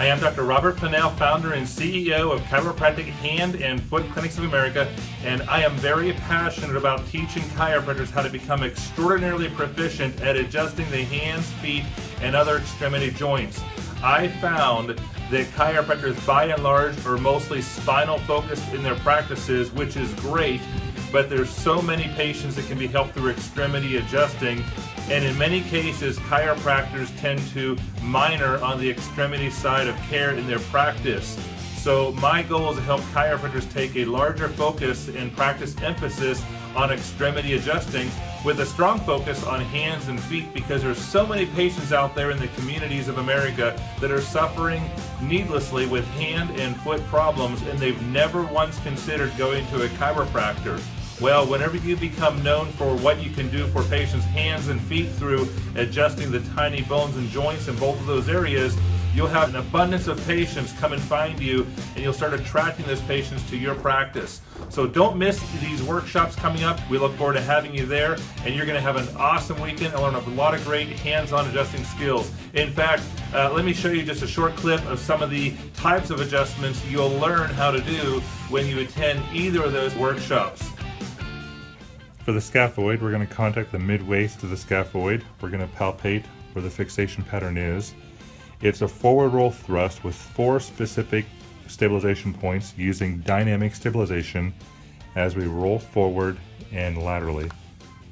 I am Dr. Robert Fennell, founder and CEO of Chiropractic Hand and Foot Clinics of America, and I am very passionate about teaching chiropractors how to become extraordinarily proficient at adjusting the hands, feet, and other extremity joints. I found that chiropractors, by and large, are mostly spinal focused in their practices, which is great, but there's so many patients that can be helped through extremity adjusting, and in many cases, chiropractors tend to minor on the extremity side of care in their practice. So my goal is to help chiropractors take a larger focus and practice emphasis on extremity adjusting with a strong focus on hands and feet, because there's so many patients out there in the communities of America that are suffering needlessly with hand and foot problems, and they've never once considered going to a chiropractor. Well, whenever you become known for what you can do for patients' hands and feet through adjusting the tiny bones and joints in both of those areas, you'll have an abundance of patients come and find you, and you'll start attracting those patients to your practice. So don't miss these workshops coming up. We look forward to having you there, and you're going to have an awesome weekend and learn a lot of great hands-on adjusting skills. In fact, let me show you just a short clip of some of the types of adjustments you'll learn how to do when you attend either of those workshops. For the scaphoid, we're going to contact the mid-waist of the scaphoid. We're going to palpate where the fixation pattern is. It's a forward roll thrust with 4 specific stabilization points using dynamic stabilization as we roll forward and laterally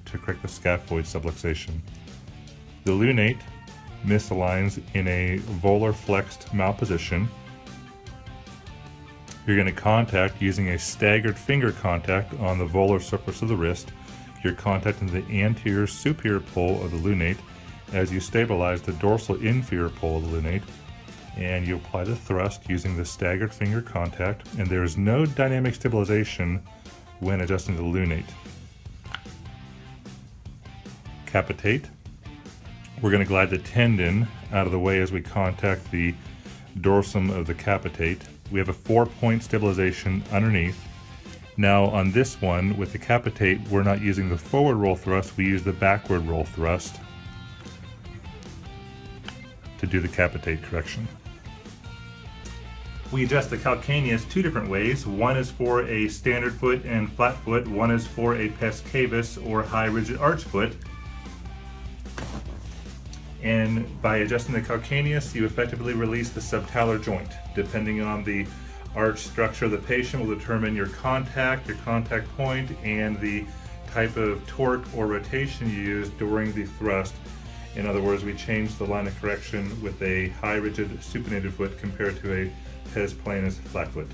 to correct the scaphoid subluxation. The lunate misaligns in a volar flexed malposition. You're going to contact using a staggered finger contact on the volar surface of the wrist. You're contacting the anterior superior pole of the lunate as you stabilize the dorsal inferior pole of the lunate, and you apply the thrust using the staggered finger contact, and there is no dynamic stabilization when adjusting the lunate. Capitate. We're going to glide the tendon out of the way as we contact the dorsum of the capitate. We have a 4-point stabilization underneath. Now on this one, with the capitate, we're not using the forward roll thrust, we use the backward roll thrust to do the capitate correction. We adjust the calcaneus 2 different ways. One is for a standard foot and flat foot. One is for a pes cavus or high rigid arch foot. And by adjusting the calcaneus, you effectively release the subtalar joint. Depending on the arch structure of the patient will determine your contact point, and the type of torque or rotation you use during the thrust. In other words, we change the line of correction with a high rigid supinated foot compared to a pes planus flat foot.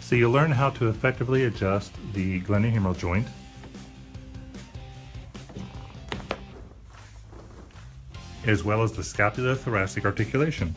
So you'll learn how to effectively adjust the glenohumeral joint, as well as the scapulothoracic articulation.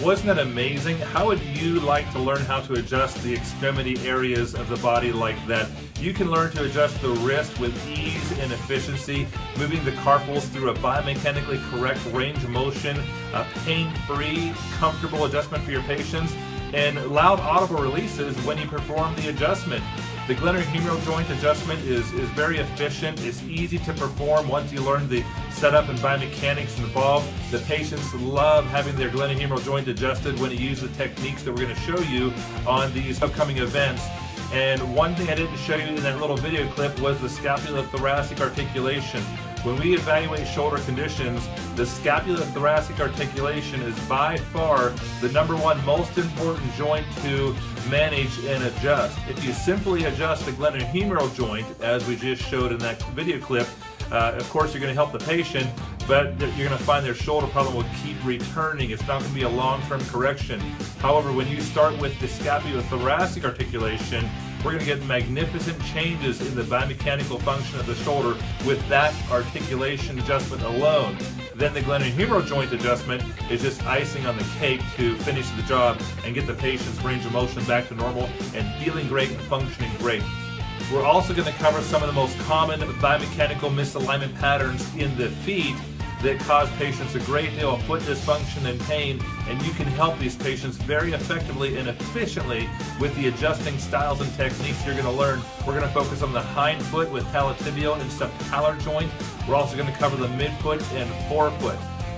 Wasn't that amazing? How would you like to learn how to adjust the extremity areas of the body like that? You can learn to adjust the wrist with ease and efficiency, moving the carpals through a biomechanically correct range of motion, a pain-free, comfortable adjustment for your patients, and loud audible releases when you perform the adjustment. The glenohumeral joint adjustment is very efficient. It's easy to perform once you learn the setup and biomechanics involved. The patients love having their glenohumeral joint adjusted when you use the techniques that we're going to show you on these upcoming events. And one thing I didn't show you in that little video clip was the scapulothoracic articulation. When we evaluate shoulder conditions, the scapulothoracic articulation is by far the #1 most important joint to manage and adjust. If you simply adjust the glenohumeral joint, as we just showed in that video clip, of course you're going to help the patient, but you're going to find their shoulder problem will keep returning. It's not going to be a long-term correction. However, when you start with the scapulothoracic articulation, we're going to get magnificent changes in the biomechanical function of the shoulder with that articulation adjustment alone. Then the glenohumeral joint adjustment is just icing on the cake to finish the job and get the patient's range of motion back to normal and feeling great and functioning great. We're also going to cover some of the most common biomechanical misalignment patterns in the feet that cause patients a great deal of foot dysfunction and pain, and you can help these patients very effectively and efficiently with the adjusting styles and techniques you're going to learn. We're going to focus on the hind foot with talatibial and subtalar joint. We're also going to cover the midfoot and forefoot.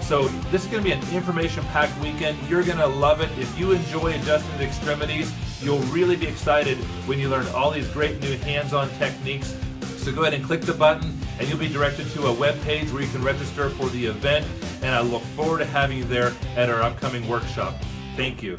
So this is going to be an information-packed weekend. You're going to love it. If you enjoy adjusting the extremities, you'll really be excited when you learn all these great new hands-on techniques. So go ahead and click the button and you'll be directed to a web page where you can register for the event. And I look forward to having you there at our upcoming workshop. Thank you.